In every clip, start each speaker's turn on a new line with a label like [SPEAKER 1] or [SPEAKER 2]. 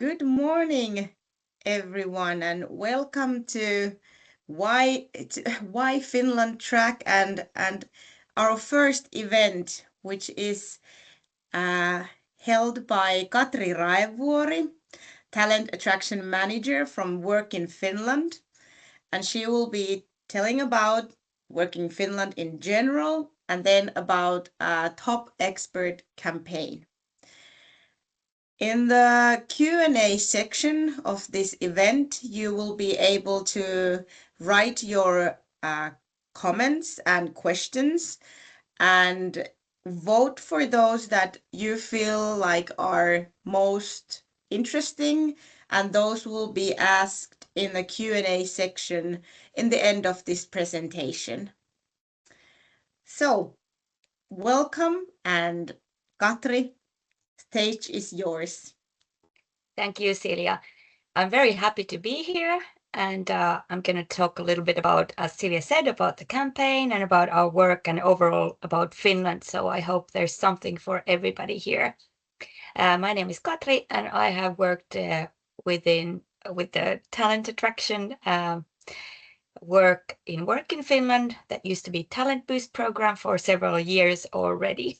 [SPEAKER 1] Good morning, everyone, and welcome to Why Finland track and our first event, which is held by Katri Raevuori, Talent Attraction Manager from Work in Finland, and she will be telling about Work in Finland in general and then about a top expert campaign. In the Q&A section of this event, you will be able to write your comments and questions and vote for those that you feel like are most interesting, and those will be asked in the Q&A section in the end of this presentation. So, welcome, and Katri, stage is yours.
[SPEAKER 2] Thank you, Celia. I'm very happy to be here, and I'm going to talk a little bit about, as Celia said, about the campaign and about our work and overall about Finland. So I hope there's something for everybody here. My name is Katri, and I have worked with the talent attraction work in Finland that used to be Talent Boost program for several years already.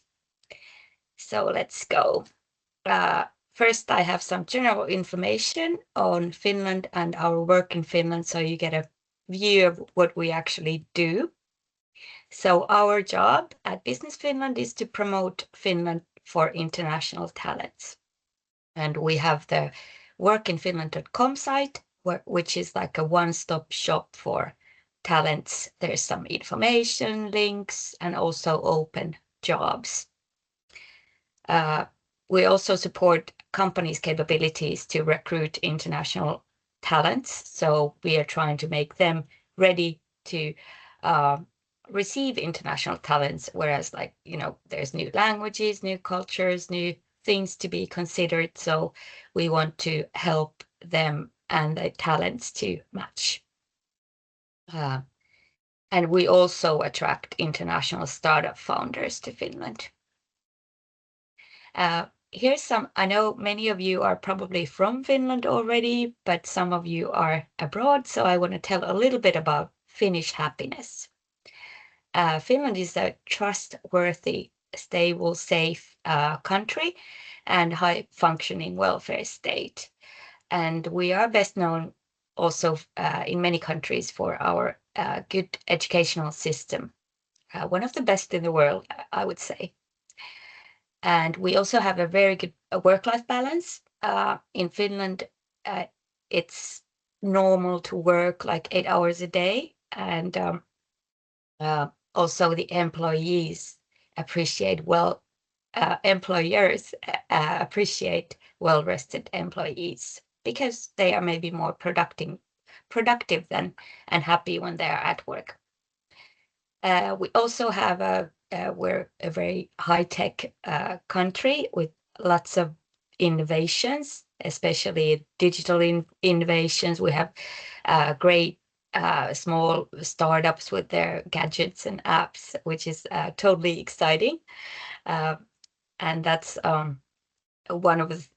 [SPEAKER 2] So let's go. First, I have some general information on Finland and our work in Finland, so you get a view of what we actually do. So our job at Business Finland is to promote Finland for international talents. And we have the workinfinland.com site, which is like a one-stop shop for talents. There's some information, links, and also open jobs. We also support companies' capabilities to recruit international talents. So we are trying to make them ready to receive international talents, whereas there's new languages, new cultures, new things to be considered. So we want to help them and the talents to match. And we also attract international startup founders to Finland. Here's some, I know many of you are probably from Finland already, but some of you are abroad. So I want to tell a little bit about Finnish happiness. Finland is a trustworthy, stable, safe country and high-functioning welfare state. And we are best known also in many countries for our good educational system. One of the best in the world, I would say. And we also have a very good work-life balance. In Finland, it's normal to work like 8 hours a day. And also the employers appreciate well-rested employees because they are maybe more productive than and happy when they are at work. We also have we're a very high-tech country with lots of innovations, especially digital innovations. We have great small startups with their gadgets and apps, which is totally exciting. And that's one of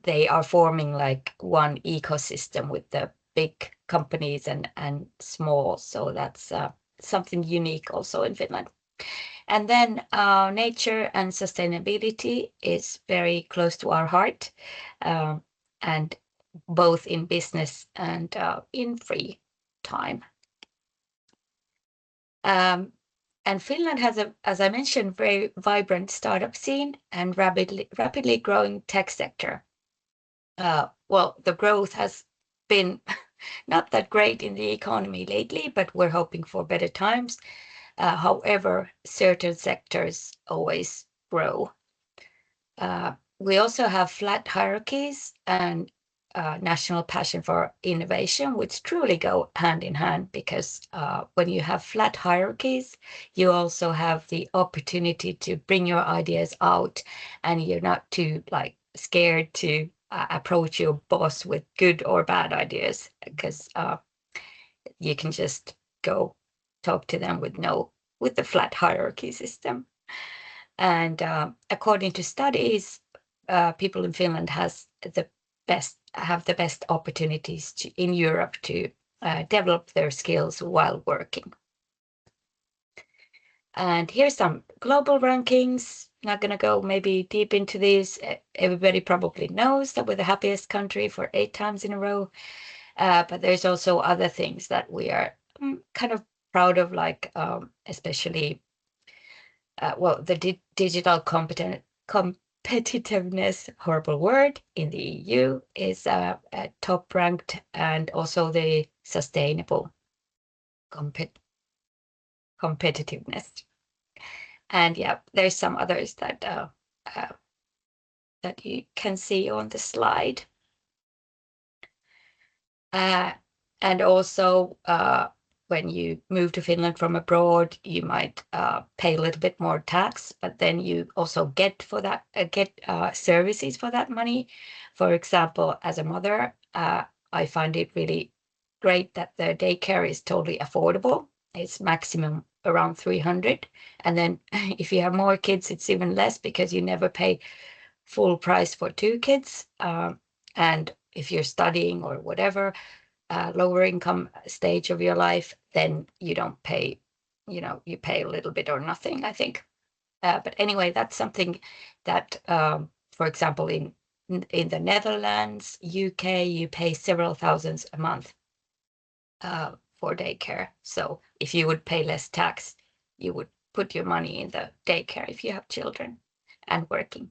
[SPEAKER 2] they are forming like one ecosystem with the big companies and small. So that's something unique also in Finland. And then nature and sustainability is very close to our heart, and both in business and in free time. And Finland has as I mentioned, very vibrant startup scene and rapidly growing tech sector. Well, the growth has been not that great in the economy lately, but we're hoping for better times. However, certain sectors always grow. We also have flat hierarchies and national passion for innovation, which truly go hand in hand, because when you have flat hierarchies, you also have the opportunity to bring your ideas out, and you're not too scared to approach your boss with good or bad ideas, because you can just go talk to them with the flat hierarchy system. And according to studies, people in Finland has the have the best opportunities in Europe to develop their skills while working. And here's some global rankings. Not going to go maybe deep into these. Everybody probably knows that we're the happiest country for 8 times in a row. But there's also other things that we are kind of proud of, like especially, the digital competitiveness, horrible word, in the EU is top ranked, and also the sustainable competitiveness. And yeah, there's some others that that you can see on the slide. And also, when you move to Finland from abroad, you might pay a little bit more tax, but then you also get services for that money. For example, as a mother, I find it really great that the daycare is totally affordable. It's maximum around 300, and then if you have more kids, it's even less, because you never pay full price for 2 kids. And if you're studying or whatever, lower income stage of your life, then you don't pay, you pay a little bit or nothing, I think. But anyway, that's something that, for example, in the Netherlands, UK, you pay several thousands a month for daycare. So if you would pay less tax, you would put your money in the daycare if you have children and working.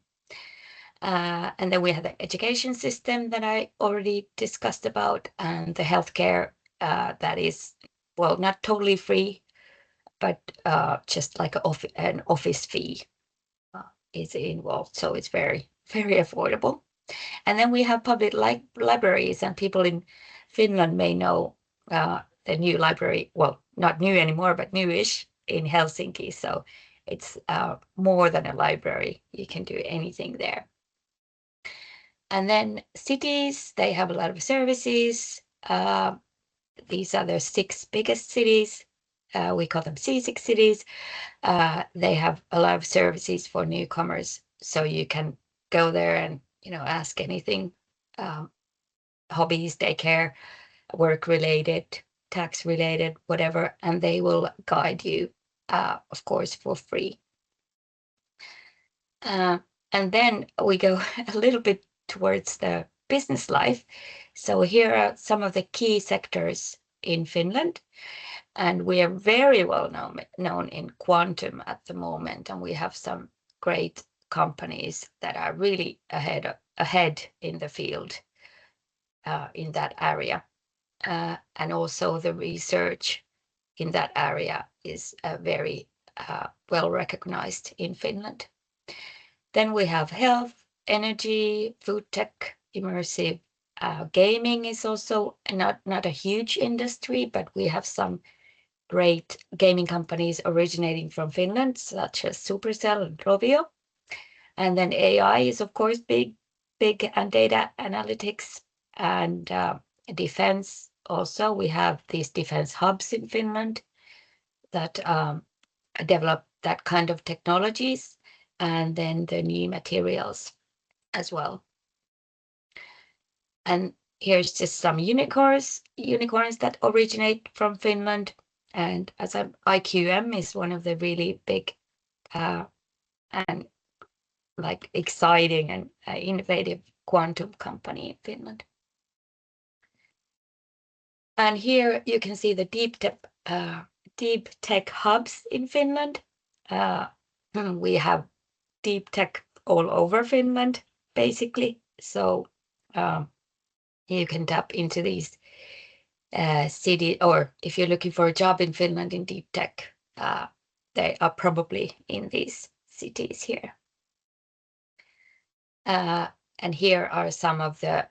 [SPEAKER 2] And then we have the education system that I already discussed about, and the healthcare that is, well, not totally free, but just like an office fee is involved. So it's very, very affordable. And then we have public libraries, and people in Finland may know the new library, well, not new anymore, but newish, in Helsinki. So it's more than a library. You can do anything there. And then cities, they have a lot of services. These are the 6 biggest cities. We call them C6 cities. They have a lot of services for newcomers. So you can go there and, ask anything, hobbies, daycare, work-related, tax-related, whatever, and they will guide you, of course, for free. And then we go a little bit towards the business life. So here are some of the key sectors in Finland, and we are very well known in quantum at the moment, and we have some great companies that are really ahead in the field in that area, and also the research in that area is very well recognized in Finland. Then we have health, energy, food tech, immersive gaming is also not a huge industry, but we have some great gaming companies originating from Finland, such as Supercell and Rovio. And then AI is, of course, big, and data analytics and defense. Also, we have these defense hubs in Finland that develop that kind of technologies, and then the new materials as well. And here's just some unicorns that originate from Finland. And as IQM is one of the really big and like exciting and innovative quantum company in Finland. And here you can see the deep tech hubs in Finland. We have deep tech all over Finland, basically. So you can tap into these cities, or if you're looking for a job in Finland in deep tech, they are probably in these cities here. And here are some of the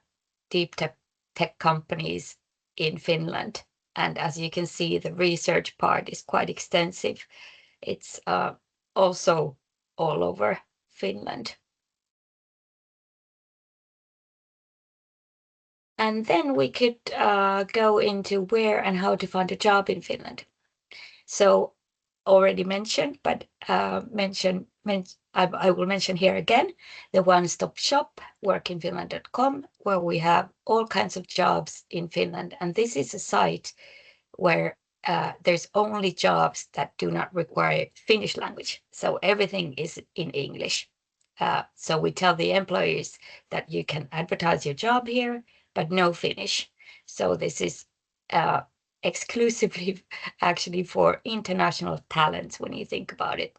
[SPEAKER 2] deep tech companies in Finland. And as you can see, the research part is quite extensive. It's also all over Finland. And then we could go into where and how to find a job in Finland. So already mentioned, but I will mention here again the one-stop shop, workinfinland.com, where we have all kinds of jobs in Finland. And this is a site where there's only jobs that do not require Finnish language. So everything is in English. So we tell the employees that you can advertise your job here, but no Finnish. So this is exclusively actually for international talents when you think about it.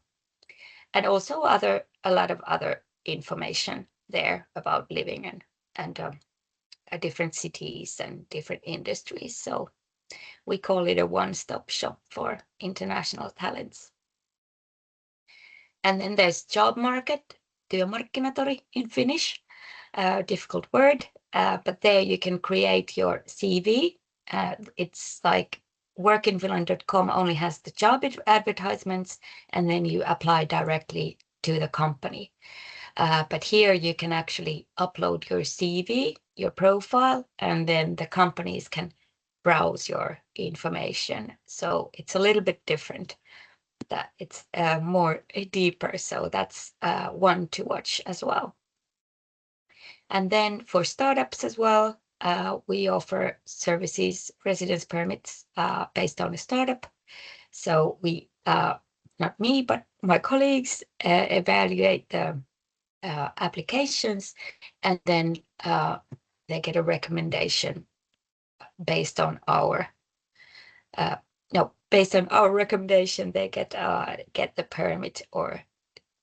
[SPEAKER 2] And also a lot of other information there about living and different cities and different industries. So we call it a one-stop shop for international talents. And then there's job market, työmarkkinatori in Finnish, difficult word, but there you can create your CV. It's like workinfinland.com only has the job advertisements, and then you apply directly to the company. But here you can actually upload your CV, your profile, and then the companies can browse your information. So it's a little bit different. That it's more deeper. So that's one to watch as well. And then for startups as well, we offer services, residence permits based on a startup. So we, not me, but my colleagues evaluate the applications, and then they get a recommendation based on our based on our recommendation, they get the permit or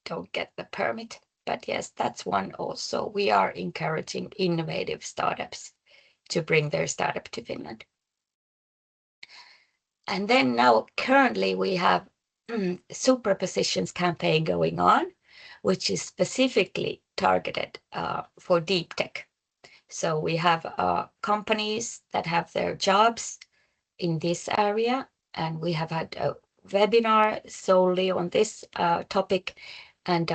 [SPEAKER 2] don't get the permit. But yes, that's one also. We are encouraging innovative startups to bring their startup to Finland. And then now currently we have superpositions campaign going on, which is specifically targeted for deep tech. So we have companies that have their jobs in this area, and we have had a webinar solely on this topic, and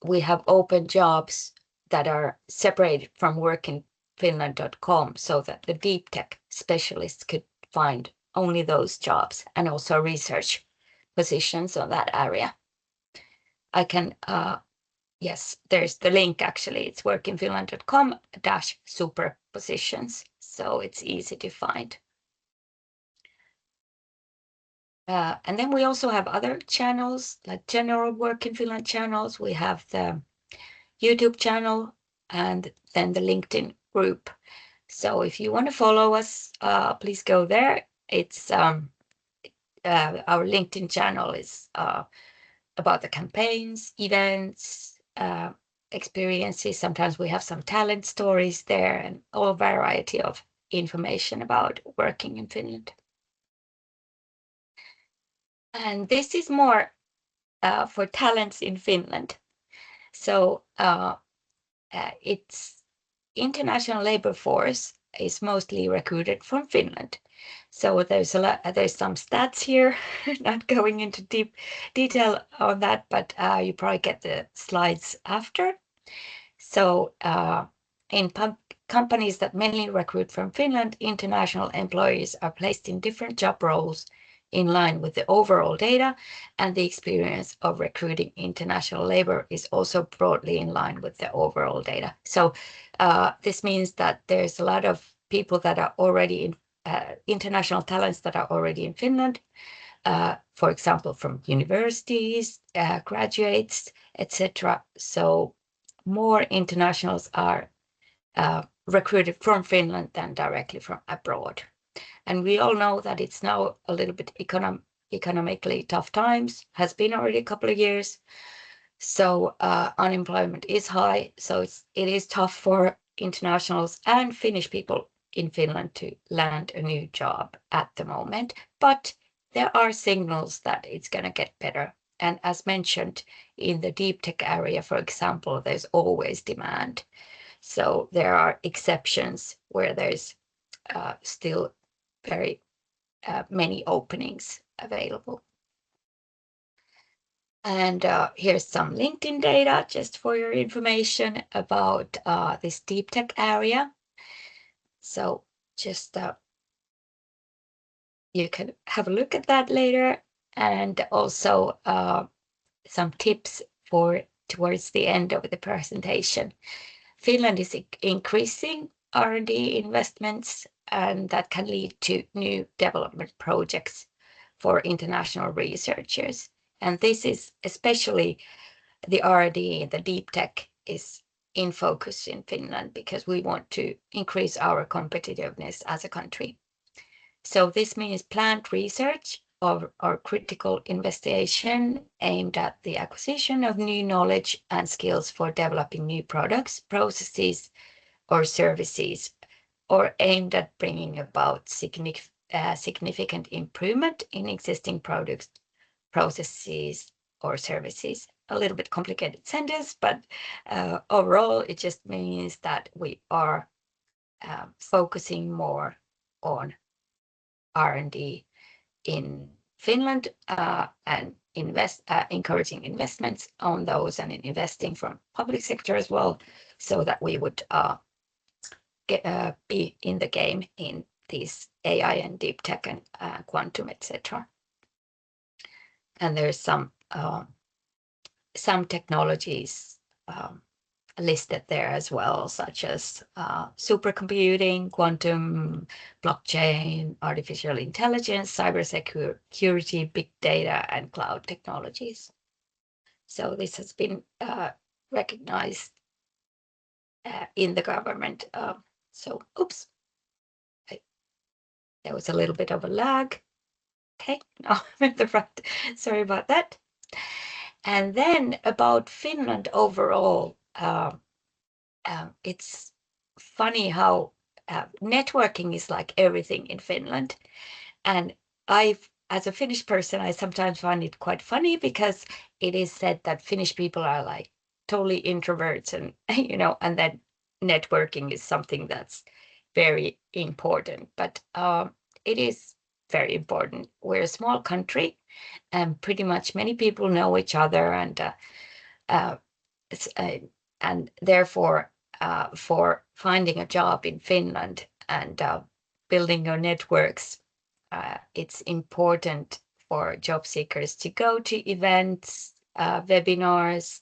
[SPEAKER 2] we have open jobs that are separated from workinfinland.com so that the deep tech specialists could find only those jobs, and also research positions on that area. I can, yes, there's the link actually. It's workinfinland.com/superpositions, so it's easy to find. And then we also have other channels, like general Work in Finland channels. We have the YouTube channel and then the LinkedIn group. So if you want to follow us, please go there. It's our LinkedIn channel is about the campaigns, events, experiences. Sometimes we have some talent stories there and all variety of information about working in Finland. And this is more for talents in Finland. So it's international labor force is mostly recruited from Finland. So there's some stats here, not going into deep detail on that, but you probably get the slides after. So in companies that mainly recruit from Finland, international employees are placed in different job roles in line with the overall data, and the experience of recruiting international labor is also broadly in line with the overall data. So this means that there's a lot of people that are already in international talents that are already in Finland, for example, from universities, graduates, etc. So more internationals are recruited from Finland than directly from abroad. And we all know that it's now a little bit economically tough times, has been already a couple of years. So unemployment is high. So it is tough for internationals and Finnish people in Finland to land a new job at the moment. But there are signals that it's going to get better. And as mentioned, in the deep tech area, for example, there's always demand. So there are exceptions where there's still very many openings available. And here's some LinkedIn data just for your information about this deep tech area. So just you can have a look at that later. and also some tips for towards the end of the presentation. Finland is increasing R&D investments, and that can lead to new development projects for international researchers. And this is especially the R&D, the deep tech is in focus in Finland because we want to increase our competitiveness as a country. So this means planned research or critical investigation aimed at the acquisition of new knowledge and skills for developing new products, processes, or services, or aimed at bringing about significant improvement in existing products, processes, or services. A little bit complicated sentence, but overall, it just means that we are focusing more on R&D in Finland and encouraging investments on those and investing from public sector as well, so that we would be in the game in these AI and deep tech and quantum, etc. And there's some technologies listed there as well, such as supercomputing, quantum, blockchain, artificial intelligence, cybersecurity, big data, and cloud technologies. So this has been recognized in the government. Oops, there was a little bit of a lag. Okay, no, I'm in the front. Sorry about that. And then about Finland overall, it's funny how networking is like everything in Finland. And as a Finnish person, I sometimes find it quite funny because it is said that Finnish people are like totally introverts and, and then networking is something that's very important. But it is very important. We're a small country and pretty much many people know each other, and therefore for finding a job in Finland and building your networks, it's important for job seekers to go to events, webinars,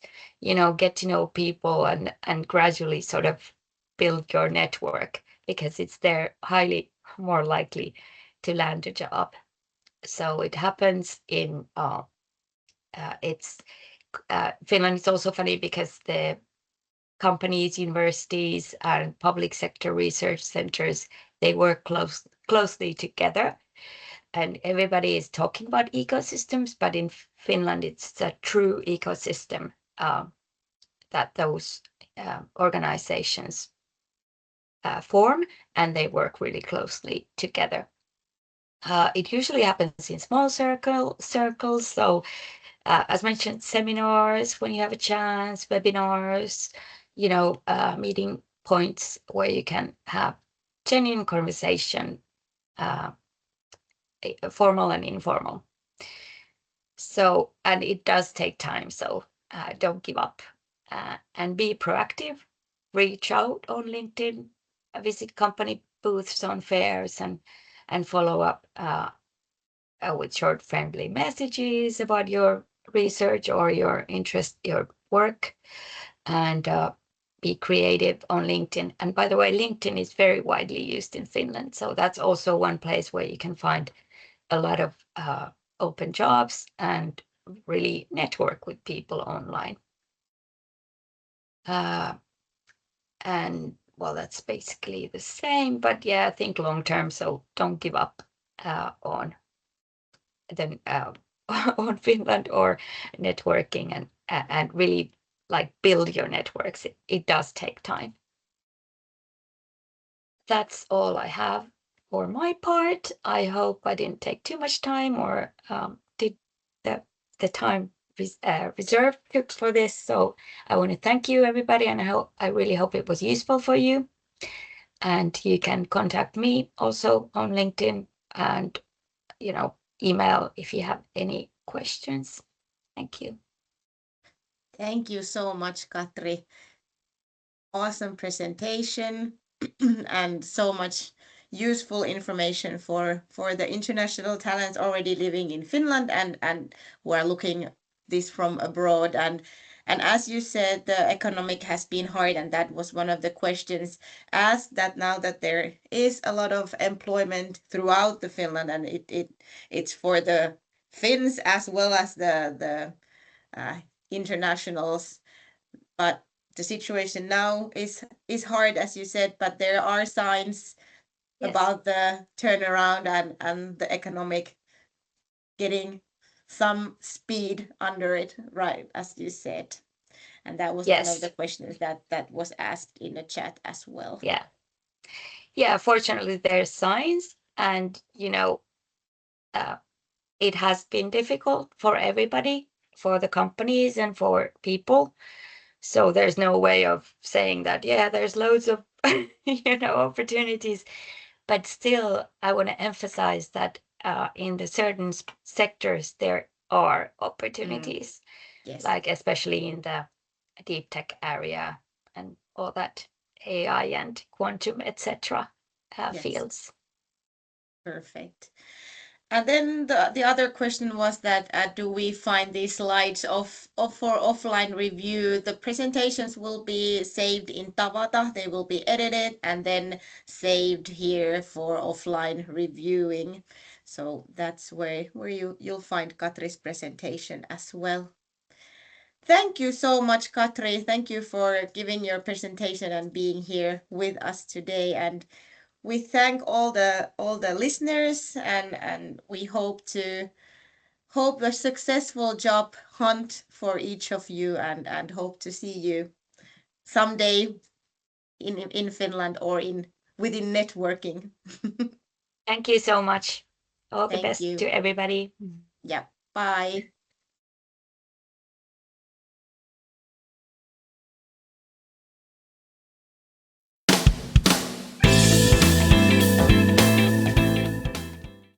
[SPEAKER 2] get to know people and gradually sort of build your network, because it's there highly more likely to land a job. So it happens in Finland is also funny because the companies, universities, and public sector research centers, they work closely together. And everybody is talking about ecosystems, but in Finland, it's a true ecosystem that those organizations form, and they work really closely together. It usually happens in small circles. So as mentioned, seminars when you have a chance, webinars, meeting points where you can have genuine conversation, formal and informal. So, and it does take time, so don't give up and be proactive. Reach out on LinkedIn, visit company booths on fairs, and follow up with short, friendly messages about your research or your interest, your work, and be creative on LinkedIn. And by the way, LinkedIn is very widely used in Finland, so that's also one place where you can find a lot of open jobs and really network with people online. And well, that's basically the same, but yeah, I think long term, so don't give up on on Finland or networking, and really like build your networks. It does take time. That's all I have for my part. I hope I didn't take too much time or did the time reserved for this. So I want to thank you, everybody, and I really hope it was useful for you. And you can contact me also on LinkedIn and email if you have any questions. Thank you.
[SPEAKER 1] Thank you so much, Katri. Awesome presentation and so much useful information for the international talents already living in Finland and who are looking this from abroad. And as you said, the economic has been hard, and that was one of the questions asked, that now that there is a lot of employment throughout the Finland, and it's for the Finns as well as the internationals. But the situation now is hard, as you said, but there are signs about the turnaround and the economic getting some speed under it, right, as you said. And that was one of the questions that was asked in the chat as well.
[SPEAKER 2] Yeah, fortunately there's signs, and it has been difficult for everybody, for the companies and for people. So there's no way of saying that, yeah, there's loads of opportunities. But still, I want to emphasize that in the certain sectors, there are opportunities,
[SPEAKER 1] Yes.
[SPEAKER 2] like especially in the deep tech area and all that AI and quantum, etc. fields.
[SPEAKER 1] Perfect. And then the other question was that do we find these slides for offline review? The presentations will be saved in Tavata. They will be edited and then saved here for offline reviewing. So that's where you'll find Katri's presentation as well. Thank you so much, Katri. Thank you for giving your presentation and being here with us today. And we thank all the listeners, and we hope a successful job hunt for each of you, and hope to see you someday in Finland or within networking.
[SPEAKER 2] Thank you so much. All the
[SPEAKER 1] Thank
[SPEAKER 2] best
[SPEAKER 1] you.
[SPEAKER 2] to everybody.
[SPEAKER 1] Yeah. Bye.